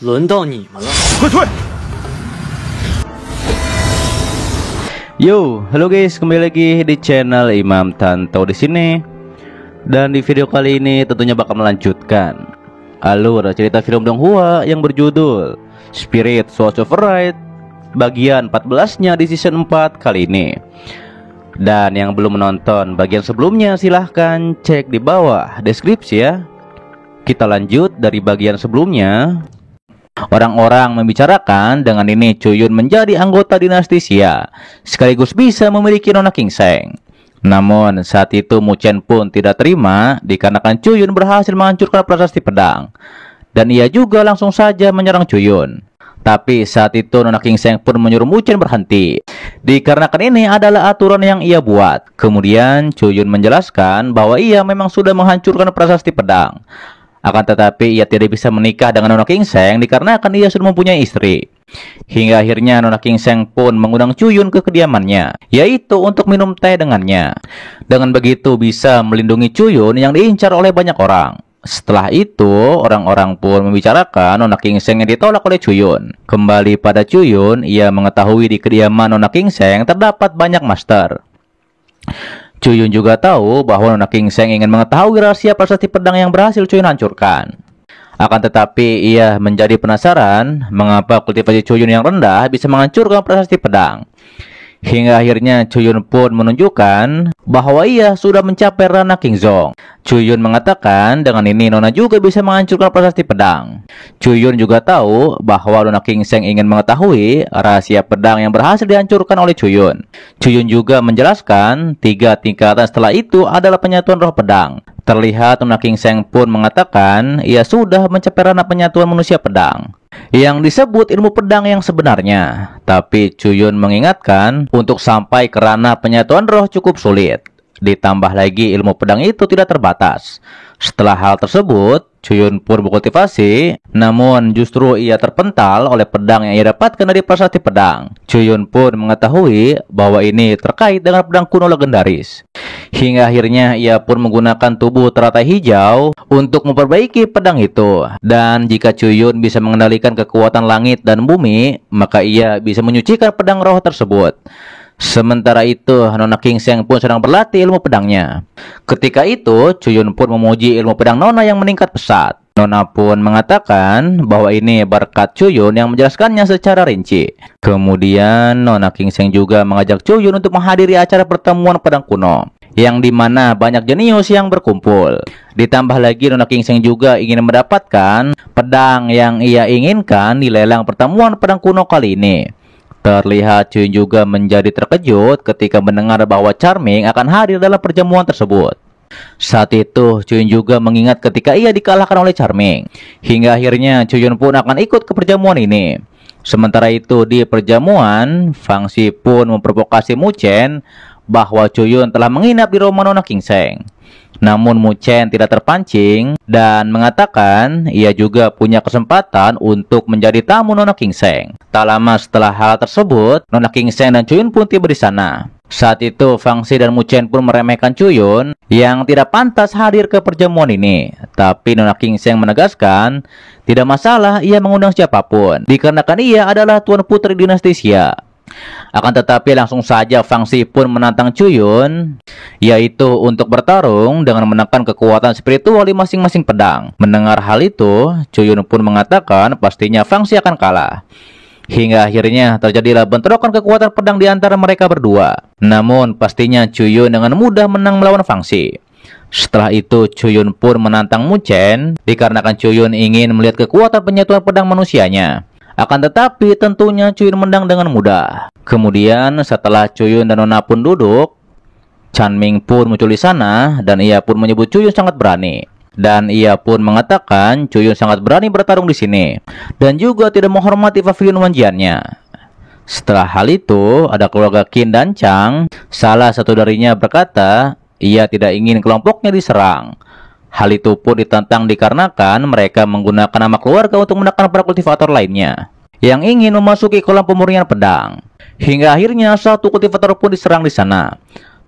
轮到你们了。快退！ Yo, halo guys, kembali lagi di channel Imam Tanto di sini. Dan di video kali ini tentunya bakal melanjutkan alur cerita film Donghua yang berjudul Spirit Sword of Right bagian 14-nya di season 4 kali ini. Dan yang belum menonton bagian sebelumnya silahkan cek di bawah deskripsi ya. Kita lanjut dari bagian sebelumnya. Orang-orang membicarakan dengan ini Chuyun menjadi anggota dinasti Xia, sekaligus bisa memiliki Nona Kingseng. Namun saat itu Mu Chen pun tidak terima dikarenakan Chuyun berhasil menghancurkan prasasti pedang. Dan ia juga langsung saja menyerang Chuyun. Tapi saat itu Nona Kingseng pun menyuruh Mu Chen berhenti, dikarenakan ini adalah aturan yang ia buat. Kemudian Chuyun menjelaskan bahwa ia memang sudah menghancurkan prasasti pedang. Akan tetapi ia tidak bisa menikah dengan Nona Kingseng dikarenakan ia sudah mempunyai istri. Hingga akhirnya Nona Kingseng pun mengundang Chuyun ke kediamannya, yaitu untuk minum teh dengannya. Dengan begitu bisa melindungi Chuyun yang diincar oleh banyak orang. Setelah itu orang-orang pun membicarakan Nona Kingseng yang ditolak oleh Chuyun. Kembali pada Chuyun, ia mengetahui di kediaman Nona Kingseng terdapat banyak master. Chuyun juga tahu bahwa Nona Kingseng ingin mengetahui rahasia prasasti pedang yang berhasil Chuyun hancurkan. Akan tetapi ia menjadi penasaran mengapa kultivasi Chuyun yang rendah bisa menghancurkan prasasti pedang. Hingga akhirnya Chuyun pun menunjukkan bahwa ia sudah mencapai ranah Kingzong. Chuyun mengatakan dengan ini Nona juga bisa menghancurkan prasasti pedang. Chuyun juga tahu bahwa Nona Kingseng ingin mengetahui rahasia pedang yang berhasil dihancurkan oleh Chuyun. Chuyun juga menjelaskan 3 tingkatan setelah itu adalah penyatuan roh pedang. Terlihat Nona Kingseng pun mengatakan ia sudah mencapai ranah penyatuan manusia pedang, yang disebut ilmu pedang yang sebenarnya. Tapi Chuyun mengingatkan untuk sampai ke ranah penyatuan roh cukup sulit. Ditambah lagi ilmu pedang itu tidak terbatas. Setelah hal tersebut, Chuyun pun berkultivasi, namun justru ia terpental oleh pedang yang ia dapatkan dari prasasti pedang. Chuyun pun mengetahui bahwa ini terkait dengan pedang kuno legendaris. Hingga akhirnya ia pun menggunakan tubuh teratai hijau untuk memperbaiki pedang itu. Dan jika Chuyun bisa mengendalikan kekuatan langit dan bumi, maka ia bisa menyucikan pedang roh tersebut. Sementara itu, Nona Kingseng pun sedang berlatih ilmu pedangnya. Ketika itu, Chuyun pun memuji ilmu pedang Nona yang meningkat pesat. Nona pun mengatakan bahwa ini berkat Chuyun yang menjelaskannya secara rinci. Kemudian, Nona Kingseng juga mengajak Chuyun untuk menghadiri acara pertemuan pedang kuno, yang dimana banyak jenius yang berkumpul. Ditambah lagi Nona Kingseng juga ingin mendapatkan pedang yang ia inginkan di lelang pertemuan pedang kuno kali ini. Terlihat Chuyun juga menjadi terkejut ketika mendengar bahwa Charming akan hadir dalam perjamuan tersebut. Saat itu Chuyun juga mengingat ketika ia dikalahkan oleh Charming. Hingga akhirnya Chuyun pun akan ikut ke perjamuan ini. Sementara itu di perjamuan, Fang Xi pun memprovokasi Mu Chen bahwa Chuyun telah menginap di rumah Nona Kingseng. Namun Mu Chen tidak terpancing dan mengatakan ia juga punya kesempatan untuk menjadi tamu Nona Kingseng. Tak lama setelah hal tersebut, Nona Kingseng dan Chuyun pun tiba di sana. Saat itu Fang Xi dan Mu Chen pun meremehkan Chuyun yang tidak pantas hadir ke perjamuan ini. Tapi Nona Kingseng menegaskan tidak masalah ia mengundang siapapun, dikarenakan ia adalah tuan putri dinasti Xia. Akan tetapi langsung saja Fang Xi pun menantang Chuyun, yaitu untuk bertarung dengan menekan kekuatan spiritual di masing-masing pedang. Mendengar hal itu, Chuyun pun mengatakan pastinya Fang Xi akan kalah. Hingga akhirnya terjadilah bentrokan kekuatan pedang di antara mereka berdua. Namun pastinya Chuyun dengan mudah menang melawan Fang Xi. Setelah itu Chuyun pun menantang Mu Chen dikarenakan Chuyun ingin melihat kekuatan penyatuan pedang manusianya. Akan tetapi tentunya Chuyun menang dengan mudah. Kemudian setelah Chuyun dan Nona pun duduk, Charming pun muncul di sana dan ia pun menyebut Chuyun sangat berani. Dan ia pun mengatakan Chuyun sangat berani bertarung di sini dan juga tidak menghormati pavilion wanjiannya. Setelah hal itu, ada keluarga Qin dan Chang. Salah satu darinya berkata ia tidak ingin kelompoknya diserang. Hal itu pun ditentang dikarenakan mereka menggunakan nama keluarga untuk menekan para kultivator lainnya yang ingin memasuki kolam pemurnian pedang. Hingga akhirnya satu kultivator pun diserang di sana.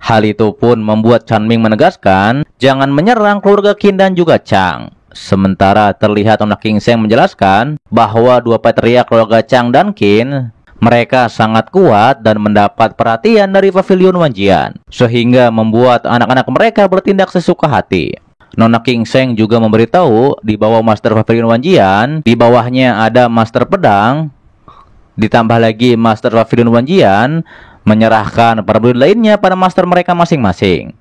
Hal itu pun membuat Chanming menegaskan jangan menyerang keluarga Qin dan juga Chang. Sementara terlihat Nona Kingseng menjelaskan bahwa dua patriark keluarga Chang dan Qin, mereka sangat kuat dan mendapat perhatian dari pavilion Wanjian, sehingga membuat anak-anak mereka bertindak sesuka hati. Nona Kingseng juga memberitahu di bawah Master Pavilion Wanjian, di bawahnya ada Master Pedang. Ditambah lagi Master Pavilion Wanjian menyerahkan prajurit lainnya pada master mereka masing-masing.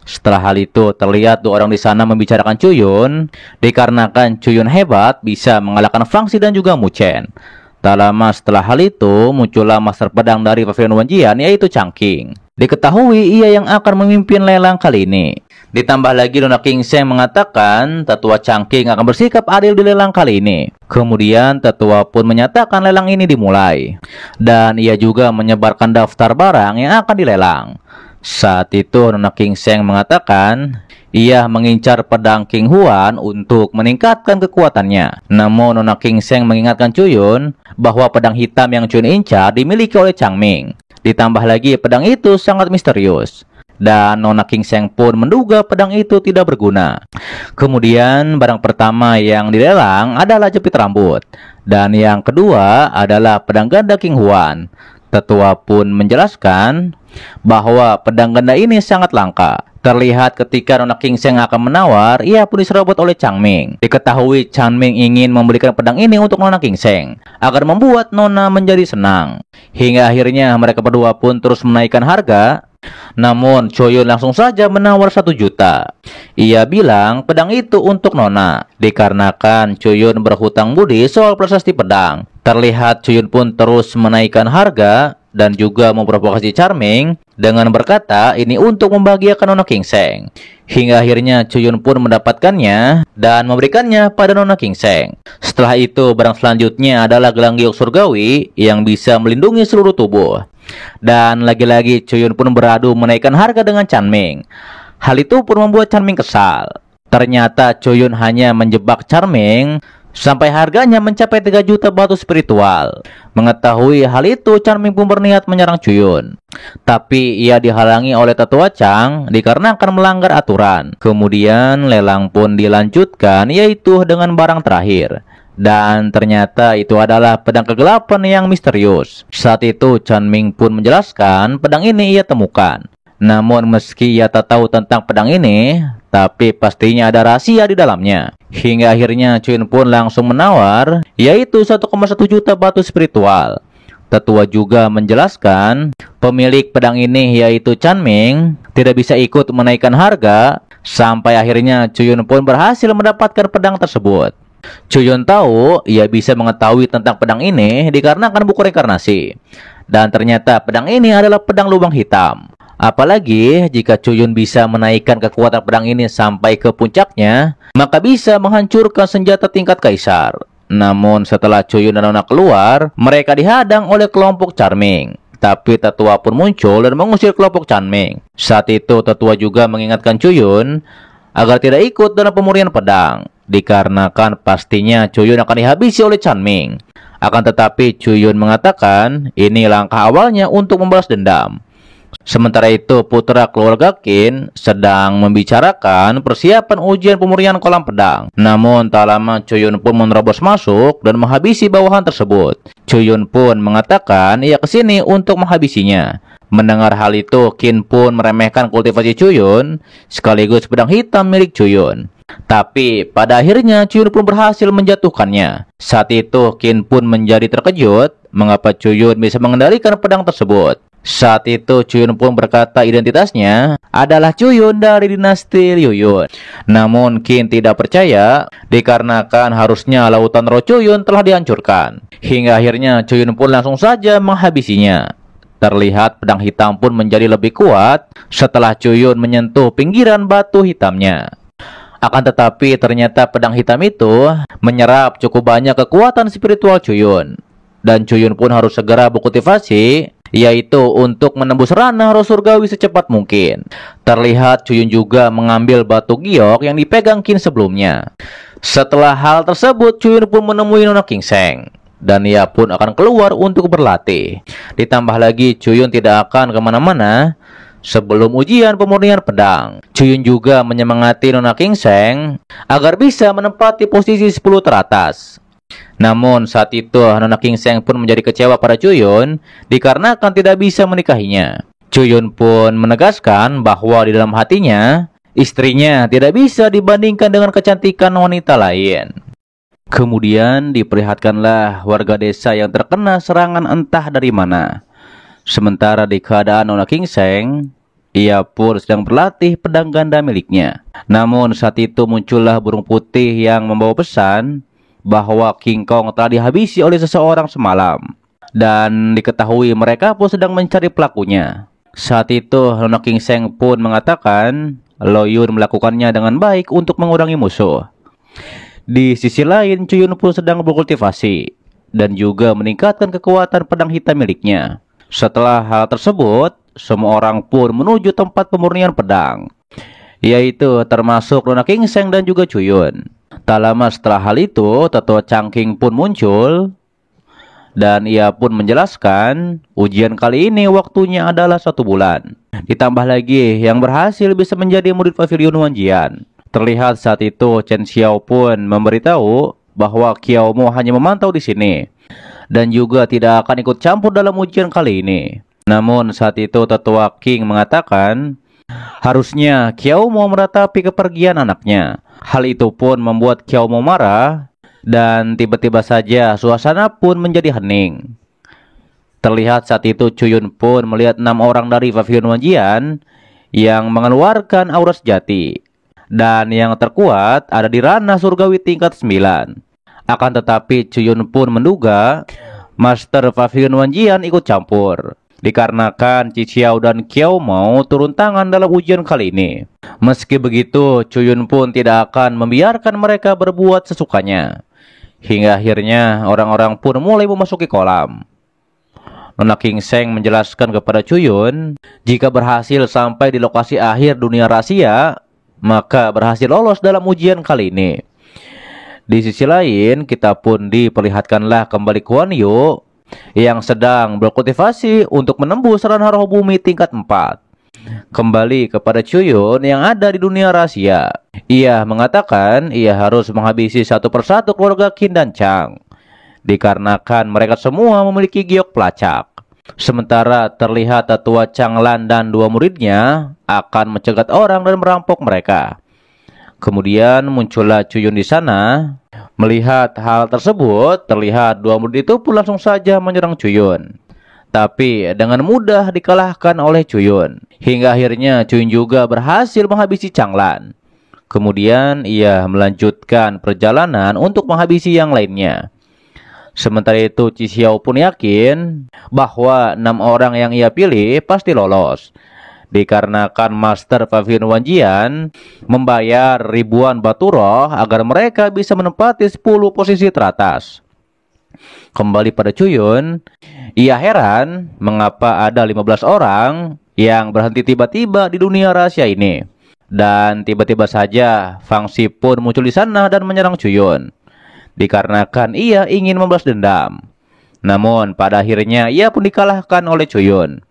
Setelah hal itu, terlihat dua orang di sana membicarakan Cuyun, dikarenakan Cuyun hebat bisa mengalahkan Fangxi dan juga Mu Chen. Tak lama setelah hal itu, muncullah master pedang dari Pavilion Wanjian, yaitu Changqing. Diketahui ia yang akan memimpin lelang kali ini. Ditambah lagi Nona Kingseng mengatakan tetua Changqing akan bersikap adil di lelang kali ini. Kemudian tetua pun menyatakan lelang ini dimulai. Dan ia juga menyebarkan daftar barang yang akan dilelang. Saat itu Nona Kingseng mengatakan ia mengincar pedang King Huan untuk meningkatkan kekuatannya. Namun Nona Kingseng mengingatkan Cuyun bahwa pedang hitam yang Cuyun incar dimiliki oleh Changming. Ditambah lagi pedang itu sangat misterius. Dan Nona Kingseng pun menduga pedang itu tidak berguna. Kemudian barang pertama yang dilelang adalah jepit rambut. Dan yang kedua adalah pedang ganda King Huan. Tetua pun menjelaskan bahwa pedang ganda ini sangat langka. Terlihat ketika Nona Kingseng akan menawar, ia pun diserobot oleh Changming. Diketahui Changming ingin memberikan pedang ini untuk Nona Kingseng agar membuat Nona menjadi senang. Hingga akhirnya mereka berdua pun terus menaikkan harga. Namun Cuyun langsung saja menawar 1 juta. Ia bilang pedang itu untuk Nona, dikarenakan Cuyun berhutang budi soal prasasti pedang. Terlihat Cuyun pun terus menaikkan harga dan juga memprovokasi Charming dengan berkata ini untuk membahagiakan Nona Kingseng. Hingga akhirnya Cuyun pun mendapatkannya dan memberikannya pada Nona Kingseng. Setelah itu barang selanjutnya adalah gelang giok surgawi yang bisa melindungi seluruh tubuh. Dan lagi-lagi Cuyun pun beradu menaikkan harga dengan Chanming. Hal itu pun membuat Chanming kesal. Ternyata Cuyun hanya menjebak Chanming sampai harganya mencapai 3 juta batu spiritual. Mengetahui hal itu, Chanming pun berniat menyerang Cuyun. Tapi ia dihalangi oleh tetua Chang dikarenakan melanggar aturan. Kemudian lelang pun dilanjutkan, yaitu dengan barang terakhir. Dan ternyata itu adalah pedang kegelapan yang misterius. Saat itu Chanming pun menjelaskan pedang ini ia temukan. Namun meski ia tak tahu tentang pedang ini, tapi pastinya ada rahasia di dalamnya. Hingga akhirnya Cuyun pun langsung menawar, yaitu 1,1 juta batu spiritual. Tetua juga menjelaskan pemilik pedang ini yaitu Chanming tidak bisa ikut menaikkan harga. Sampai akhirnya Cuyun pun berhasil mendapatkan pedang tersebut. Cuyun tahu ia bisa mengetahui tentang pedang ini dikarenakan buku reinkarnasi. Dan ternyata pedang ini adalah pedang lubang hitam. Apalagi jika Cuyun bisa menaikkan kekuatan pedang ini sampai ke puncaknya, maka bisa menghancurkan senjata tingkat kaisar. Namun setelah Cuyun dan Nona keluar, mereka dihadang oleh kelompok Charming. Tapi tetua pun muncul dan mengusir kelompok Chanming. Saat itu tetua juga mengingatkan Cuyun agar tidak ikut dalam pemurnian pedang, dikarenakan pastinya Cuyun akan dihabisi oleh Chanming. Akan tetapi Cuyun mengatakan ini langkah awalnya untuk membalas dendam. Sementara itu putra keluarga Qin sedang membicarakan persiapan ujian pemurnian kolam pedang. Namun tak lama Cuyun pun menerobos masuk dan menghabisi bawahan tersebut. Cuyun pun mengatakan ia kesini untuk menghabisinya. Mendengar hal itu, Qin pun meremehkan kultivasi Cuyun sekaligus pedang hitam milik Cuyun. Tapi pada akhirnya Cuyun pun berhasil menjatuhkannya. Saat itu Qin pun menjadi terkejut mengapa Cuyun bisa mengendalikan pedang tersebut. Saat itu Cuyun pun berkata identitasnya adalah Cuyun dari dinasti Liu Yun. Namun Qin tidak percaya dikarenakan harusnya lautan roh Cuyun telah dihancurkan. Hingga akhirnya Cuyun pun langsung saja menghabisinya. Terlihat pedang hitam pun menjadi lebih kuat setelah Cuyun menyentuh pinggiran batu hitamnya. Akan tetapi ternyata pedang hitam itu menyerap cukup banyak kekuatan spiritual Cuyun. Dan Cuyun pun harus segera berkultivasi, yaitu untuk menembus ranah roh surgawi secepat mungkin. Terlihat Cuyun juga mengambil batu giok yang dipegang Qin sebelumnya. Setelah hal tersebut, Cuyun pun menemui Nona Kingseng. Dan ia pun akan keluar untuk berlatih. Ditambah lagi Cuyun tidak akan kemana-mana Sebelum ujian pemurnian pedang, Cuyun juga menyemangati Nona Kingseng agar bisa menempati posisi 10 teratas. Namun saat itu Nona Kingseng pun menjadi kecewa pada Cuyun dikarenakan tidak bisa menikahinya. Cuyun pun menegaskan bahwa di dalam hatinya, istrinya tidak bisa dibandingkan dengan kecantikan wanita lain. Kemudian diperlihatkanlah warga desa yang terkena serangan entah dari mana. Sementara di keadaan Nona Kingseng, ia pun sedang berlatih pedang ganda miliknya. Namun saat itu muncullah burung putih yang membawa pesan bahwa King Kong telah dihabisi oleh seseorang semalam. Dan diketahui mereka pun sedang mencari pelakunya. Saat itu Nona Kingseng pun mengatakan Lo Yun melakukannya dengan baik untuk mengurangi musuh. Di sisi lain, Cuyun pun sedang berkultivasi dan juga meningkatkan kekuatan pedang hitam miliknya. Setelah hal tersebut, semua orang pun menuju tempat pemurnian pedang, yaitu termasuk Nona Kingseng dan juga Cuyun. Tak lama setelah hal itu, Tetua Changking pun muncul dan ia pun menjelaskan ujian kali ini waktunya adalah 1 bulan. Ditambah lagi yang berhasil bisa menjadi murid Pavilion Wanjian. Terlihat saat itu Chen Xiao pun memberitahu bahwa Kiao Mo hanya memantau di sini dan juga tidak akan ikut campur dalam ujian kali ini. Namun saat itu Tetua King mengatakan harusnya Kiao Mo meratapi kepergian anaknya. Hal itu pun membuat Kiao Mo marah dan tiba-tiba saja suasana pun menjadi hening. Terlihat saat itu Cuyun pun melihat 6 orang dari Pavilion Wanjian yang mengeluarkan aura sejati. Dan yang terkuat ada di ranah surgawi tingkat 9. Akan tetapi Cuyun pun menduga Master Pavilion Wanjian ikut campur, dikarenakan Cixiao dan Kiao Mo turun tangan dalam ujian kali ini. Meski begitu, Cuyun pun tidak akan membiarkan mereka berbuat sesukanya. Hingga akhirnya orang-orang pun mulai memasuki kolam. Nona Kingseng menjelaskan kepada Cuyun, jika berhasil sampai di lokasi akhir dunia rahasia, maka berhasil lolos dalam ujian kali ini. Di sisi lain, kita pun diperlihatkanlah kembali Kuan Yu yang sedang berkultivasi untuk menembus ranah roh bumi tingkat 4. Kembali kepada Cuyun yang ada di dunia rahasia. Ia mengatakan ia harus menghabisi satu persatu keluarga Qin dan Chang, dikarenakan mereka semua memiliki giok pelacak. Sementara terlihat Tetua Changlan dan 2 muridnya akan mencegat orang dan merampok mereka. Kemudian muncullah Cuyun di sana. Melihat hal tersebut, terlihat 2 murid itu pun langsung saja menyerang Cuyun. Tapi dengan mudah dikalahkan oleh Cuyun. Hingga akhirnya Cuyun juga berhasil menghabisi Changlan. Kemudian ia melanjutkan perjalanan untuk menghabisi yang lainnya. Sementara itu Cixiao pun yakin bahwa 6 orang yang ia pilih pasti lolos, dikarenakan Master Pavilion Wanjian membayar ribuan batu roh agar mereka bisa menempati 10 posisi teratas. Kembali pada Cuyun, ia heran mengapa ada 15 orang yang berhenti tiba-tiba di dunia rahasia ini. Dan tiba-tiba saja Fang Xi pun muncul di sana dan menyerang Cuyun, dikarenakan ia ingin membalas dendam. Namun pada akhirnya ia pun dikalahkan oleh Cuyun.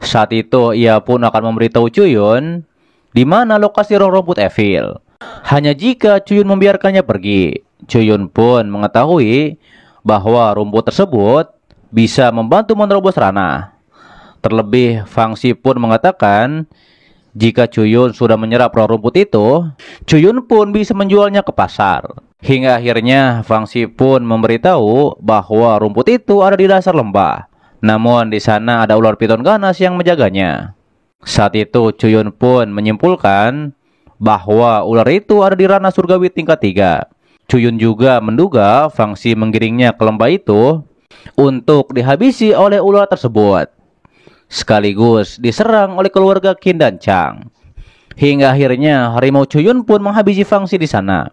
Saat itu ia pun akan memberitahu Cuyun di mana lokasi roh rumput evil. Hanya jika Cuyun membiarkannya pergi. Cuyun pun mengetahui bahwa rumput tersebut bisa membantu menerobos ranah. Terlebih Fang Xi pun mengatakan jika Cuyun sudah menyerap roh rumput itu, Cuyun pun bisa menjualnya ke pasar. Hingga akhirnya Fang Xi pun memberitahu bahwa rumput itu ada di dasar lembah. Namun di sana ada ular piton ganas yang menjaganya. Saat itu Cuyun pun menyimpulkan bahwa ular itu ada di ranah surgawi tingkat 3. Cuyun juga menduga Fang Xi menggiringnya ke lembah itu untuk dihabisi oleh ular tersebut, sekaligus diserang oleh keluarga Qin dan Chang. Hingga akhirnya harimau Cuyun pun menghabisi Fang Xi di sana.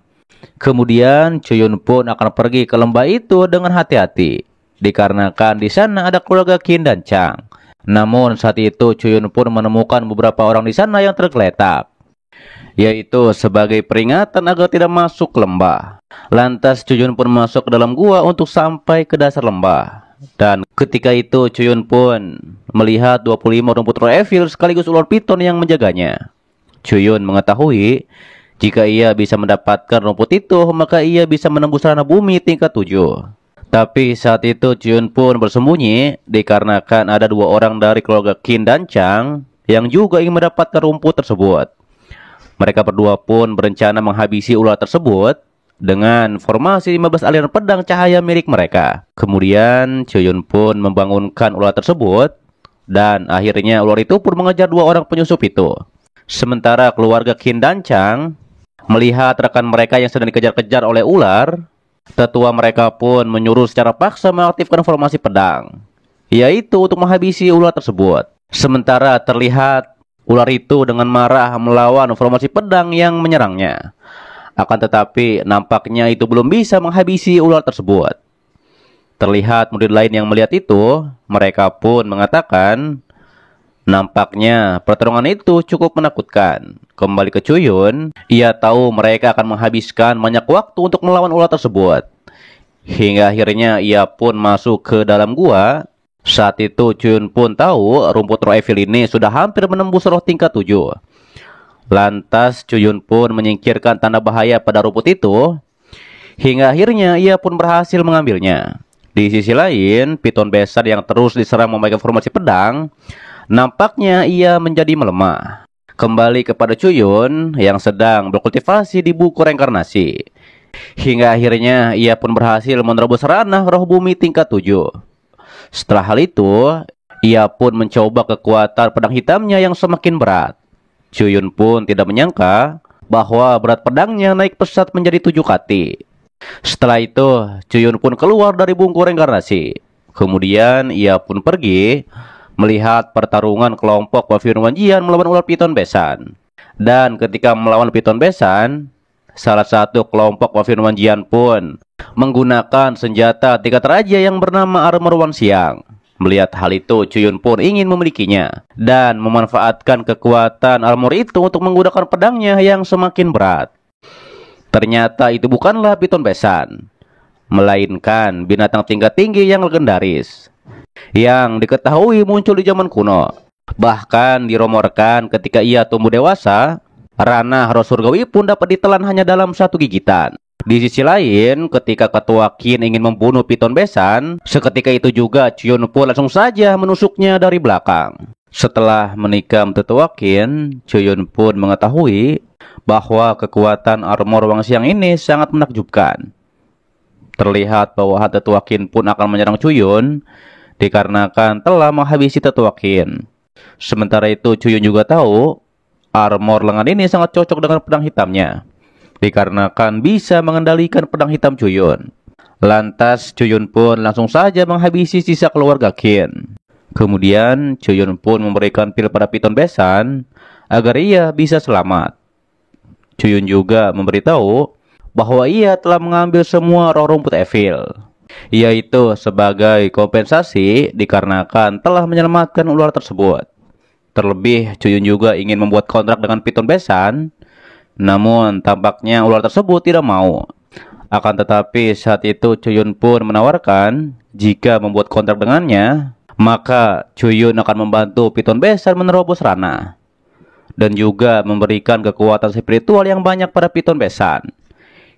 Kemudian Cuyun pun akan pergi ke lembah itu dengan hati-hati, dikarenakan di sana ada keluarga Qin dan Chang. Namun saat itu Cuyun pun menemukan beberapa orang di sana yang tergeletak, yaitu sebagai peringatan agar tidak masuk ke lembah. Lantas Cuyun pun masuk ke dalam gua untuk sampai ke dasar lembah. Dan Ketika itu Cuyun pun melihat 25 rumput roh evil sekaligus ular piton yang menjaganya. Cuyun mengetahui jika ia bisa mendapatkan rumput itu, maka ia bisa menembus ranah bumi tingkat 7. Tapi saat itu Cuyun pun bersembunyi dikarenakan ada 2 orang dari keluarga Qin dan Chang yang juga ingin mendapatkan rumput tersebut. Mereka berdua pun berencana menghabisi ular tersebut dengan formasi 15 aliran pedang cahaya milik mereka. Kemudian Cuyun pun membangunkan ular tersebut dan akhirnya ular itu pun mengejar 2 orang penyusup itu. Sementara keluarga Qin dan Chang melihat rekan mereka yang sedang dikejar-kejar oleh ular, tetua mereka pun menyuruh secara paksa mengaktifkan formasi pedang, yaitu untuk menghabisi ular tersebut. Sementara terlihat ular itu dengan marah melawan formasi pedang yang menyerangnya. Akan tetapi nampaknya itu belum bisa menghabisi ular tersebut. Terlihat murid lain yang melihat itu, mereka pun mengatakan, nampaknya pertarungan itu cukup menakutkan. Kembali ke Cuyun, ia tahu mereka akan menghabiskan banyak waktu untuk melawan ular tersebut. Hingga akhirnya ia pun masuk ke dalam gua. Saat itu Cuyun pun tahu rumput roh evil ini sudah hampir menembus roh tingkat 7. Lantas Cuyun pun menyingkirkan tanda bahaya pada rumput itu. Hingga akhirnya ia pun berhasil mengambilnya. Di sisi lain, piton besar yang terus diserang memakai formasi pedang, nampaknya ia menjadi melemah. Kembali kepada Cuyun yang sedang berkultivasi di buku reinkarnasi. Hingga akhirnya ia pun berhasil menerobos ranah roh bumi tingkat 7. Setelah hal itu, ia pun mencoba kekuatan pedang hitamnya yang semakin berat. Cuyun pun tidak menyangka bahwa berat pedangnya naik pesat menjadi 7 kati. Setelah itu, Cuyun pun keluar dari bungku reinkarnasi. Kemudian ia pun pergi melihat pertarungan kelompok Wafir Wanjian melawan ular piton besan. Dan ketika melawan piton besan, salah satu kelompok Wafir Wanjian pun menggunakan senjata tingkat raja yang bernama Armor Wan Xiang. Melihat hal itu, Cuyun pun ingin memilikinya dan memanfaatkan kekuatan armor itu untuk menggunakan pedangnya yang semakin berat. Ternyata itu bukanlah piton besan, melainkan binatang tingkat tinggi yang legendaris yang diketahui muncul di zaman kuno. Bahkan diromorkan ketika ia tumbuh dewasa, ranah roh surgawi pun dapat ditelan hanya dalam 1 gigitan. Di sisi lain, ketika ketua Qin ingin membunuh piton besan, seketika itu juga Cuyun pun langsung saja menusuknya dari belakang. Setelah menikam tetua Qin, Cuyun pun mengetahui bahwa kekuatan armor Wang Xiang ini sangat menakjubkan. Terlihat bahwa tetua Qin pun akan menyerang Cuyun dikarenakan telah menghabisi tetua Qin. Sementara itu Cuyun juga tahu armor lengan ini sangat cocok dengan pedang hitamnya, dikarenakan bisa mengendalikan pedang hitam Cuyun. Lantas Cuyun pun langsung saja menghabisi sisa keluarga Qin. Kemudian Cuyun pun memberikan pil pada piton besan agar ia bisa selamat. Cuyun juga memberitahu bahwa ia telah mengambil semua roh rumput evil, yaitu sebagai kompensasi dikarenakan telah menyelamatkan ular tersebut. Terlebih Cuyun juga ingin membuat kontrak dengan piton besan, namun tampaknya ular tersebut tidak mau. Akan tetapi saat itu Cuyun pun menawarkan jika membuat kontrak dengannya, maka Cuyun akan membantu piton besan menerobos ranah dan juga memberikan kekuatan spiritual yang banyak pada piton besan.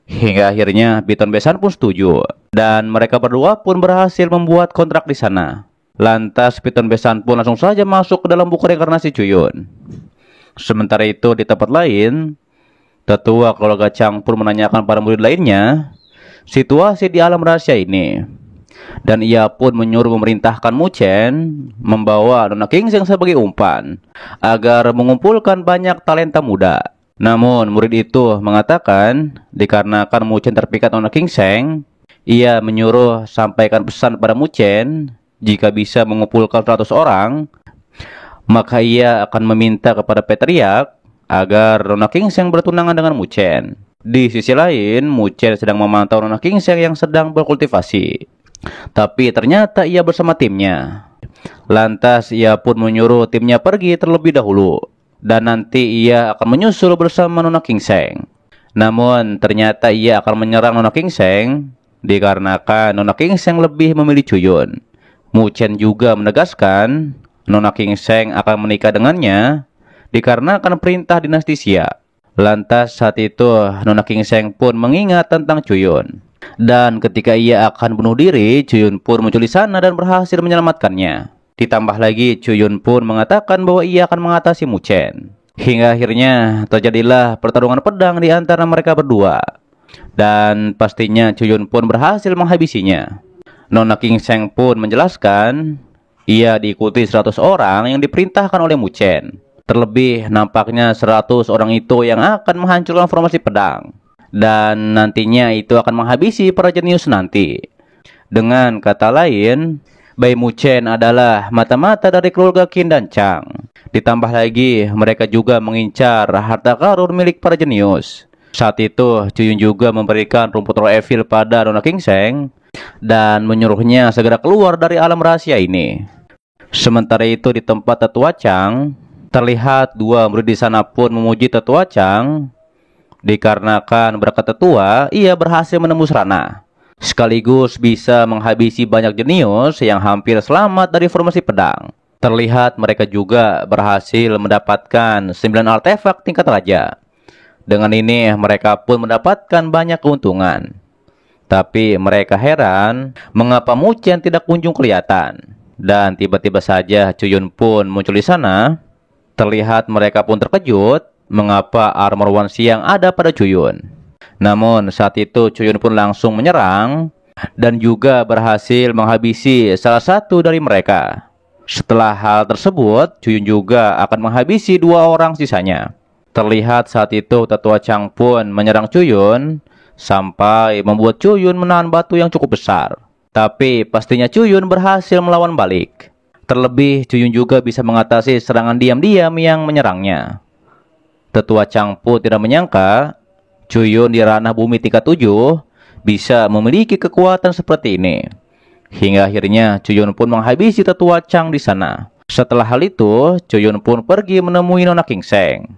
Hingga akhirnya piton besan pun setuju dan mereka berdua pun berhasil membuat kontrak di sana. Lantas piton besan pun langsung saja masuk ke dalam buku reinkarnasi Cuyun. Sementara itu di tempat lain, tetua keluarga Chang pun menanyakan para murid lainnya situasi di alam rahasia ini. Dan ia pun menyuruh memerintahkan Mu Chen membawa Nona Qingseng sebagai umpan agar mengumpulkan banyak talenta muda. Namun murid itu mengatakan dikarenakan Mu Chen terpikat Nona Qingseng, ia menyuruh sampaikan pesan pada Mu Chen jika bisa mengumpulkan 100 orang, maka ia akan meminta kepada Petriak agar Nona Qingseng bertunangan dengan Mu Chen. Di sisi lain, Mu Chen sedang memantau Nona Qingseng yang sedang berkultivasi. Tapi ternyata ia bersama timnya. Lantas ia pun menyuruh timnya pergi terlebih dahulu, dan nanti ia akan menyusul bersama Nona Qingseng. Namun ternyata ia akan menyerang Nona Qingseng dikarenakan Nona Qingseng lebih memilih Cuyun. Mu Chen juga menegaskan Nona King Seng akan menikah dengannya dikarenakan perintah dinasti Xia. Lantas saat itu Nona King Seng pun mengingat tentang Chuyun. Dan ketika ia akan bunuh diri, Chuyun pun muncul di sana dan berhasil menyelamatkannya. Ditambah lagi Chuyun pun mengatakan bahwa ia akan mengatasi Mu Chen. Hingga akhirnya terjadilah pertarungan pedang di antara mereka berdua. Dan pastinya Chuyun pun berhasil menghabisinya. Nona King Seng pun menjelaskan ia diikuti 100 orang yang diperintahkan oleh Mu Chen. Terlebih nampaknya 100 orang itu yang akan menghancurkan formasi pedang. Dan nantinya itu akan menghabisi para jenius nanti. Dengan kata lain, Bai Mu Chen adalah mata-mata dari keluarga Qin dan Chang. Ditambah lagi mereka juga mengincar harta karun milik para jenius. Saat itu Chuyun juga memberikan rumput roh evil pada Nona King Seng dan menyuruhnya segera keluar dari alam rahasia ini. Sementara itu di tempat Tetua Chang, terlihat dua murid di sana pun memuji Tetua Chang. Dikarenakan berkat Tetua, ia berhasil menembus ranah, sekaligus bisa menghabisi banyak jenius yang hampir selamat dari formasi pedang. Terlihat mereka juga berhasil mendapatkan 9 artefak tingkat raja. Dengan ini mereka pun mendapatkan banyak keuntungan. Tapi mereka heran mengapa Mu Chen tidak kunjung kelihatan. Dan tiba-tiba saja Chuyun pun muncul di sana. Terlihat mereka pun terkejut mengapa armor Wanxi yang ada pada Chuyun. Namun saat itu Chuyun pun langsung menyerang dan juga berhasil menghabisi salah satu dari mereka. Setelah hal tersebut, Chuyun juga akan menghabisi 2 orang sisanya. Terlihat saat itu Tetua Chang pun menyerang Chuyun sampai membuat Chuyun menahan batu yang cukup besar. Tapi pastinya Chuyun berhasil melawan balik. Terlebih Chuyun juga bisa mengatasi serangan diam-diam yang menyerangnya. Tetua Chang pun tidak menyangka Chuyun di ranah bumi tingkat 7 bisa memiliki kekuatan seperti ini. Hingga akhirnya Chuyun pun menghabisi Tetua Chang di sana. Setelah hal itu, Chuyun pun pergi menemui Nona King Seng.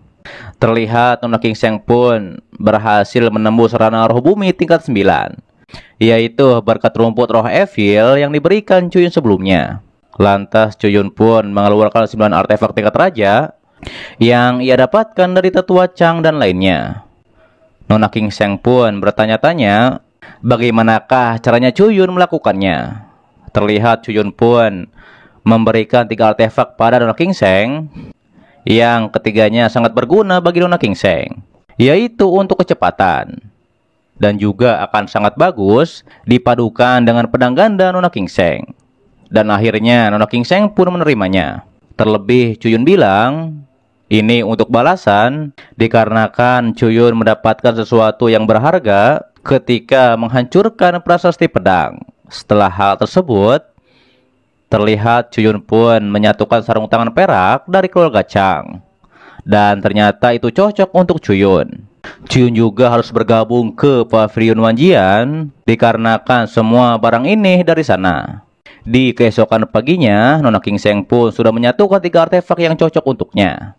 Terlihat Nona King Seng pun berhasil menembus ranah roh bumi tingkat 9. Yaitu berkat rumput roh evil yang diberikan Chuyun sebelumnya. Lantas Chuyun pun mengeluarkan 9 artefak tingkat raja yang ia dapatkan dari Tetua Chang dan lainnya. Nona King Seng pun bertanya-tanya bagaimanakah caranya Chuyun melakukannya. Terlihat Chuyun pun memberikan 3 artefak pada Nona King Seng, yang ketiganya sangat berguna bagi Nona King Seng, yaitu untuk kecepatan. Dan juga akan sangat bagus dipadukan dengan pedang ganda Nona King Seng. Dan akhirnya Nona King Seng pun menerimanya. Terlebih Chuyun bilang ini untuk balasan dikarenakan Chuyun mendapatkan sesuatu yang berharga ketika menghancurkan prasasti pedang. Setelah hal tersebut, terlihat Chuyun pun menyatukan sarung tangan perak dari keluarga Chang. Dan ternyata itu cocok untuk Chuyun. Chuyun juga harus bergabung ke Pavilion Wanjian dikarenakan semua barang ini dari sana. Di keesokan paginya, Nona King Seng pun sudah menyatukan 3 artefak yang cocok untuknya.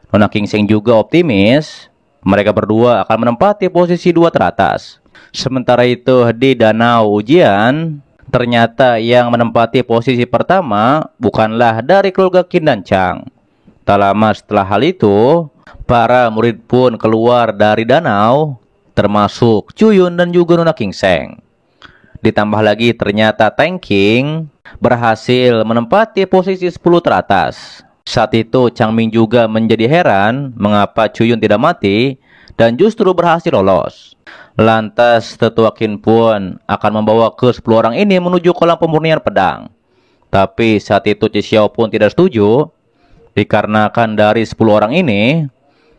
Nona King Seng juga optimis mereka berdua akan menempati posisi 2 teratas. Sementara itu di danau ujian, ternyata yang menempati posisi pertama bukanlah dari keluarga Qin dan Chang. Tak lama setelah hal itu, para murid pun keluar dari danau, termasuk Chuyun dan juga Nona King Seng. Ditambah lagi ternyata Tang King berhasil menempati posisi 10 teratas. Saat itu Chang Ming juga menjadi heran mengapa Chuyun tidak mati dan justru berhasil lolos. Lantas Tetua Qin pun akan membawa ke 10 orang ini menuju kolam pemurnian pedang. Tapi saat itu Qi Xiao pun tidak setuju, dikarenakan dari 10 orang ini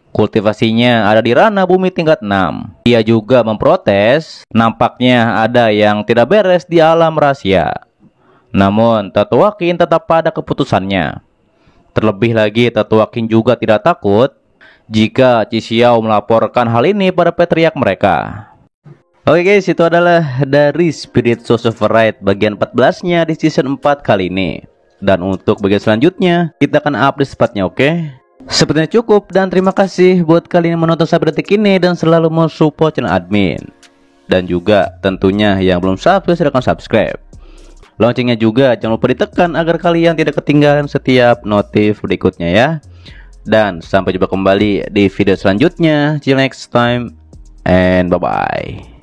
kultivasinya ada di ranah bumi tingkat 6. Ia juga memprotes, nampaknya ada yang tidak beres di alam rahasia. Namun Tetua Qin tetap pada keputusannya. Terlebih lagi Tetua Qin juga tidak takut jika Qi Xiao melaporkan hal ini pada patriark mereka. Oke guys, itu adalah dari Spirit Source of Right bagian 14-nya di season 4 kali ini. Dan untuk bagian selanjutnya, kita akan update sepatnya, oke? Sepertinya cukup, dan terima kasih buat kalian yang menonton sampai detik ini dan selalu mensupport channel admin. Dan juga tentunya yang belum subscribe, silahkan subscribe. loncengnya juga jangan lupa ditekan agar kalian tidak ketinggalan setiap notif berikutnya ya. Dan sampai jumpa kembali di video selanjutnya. See you next time and bye bye.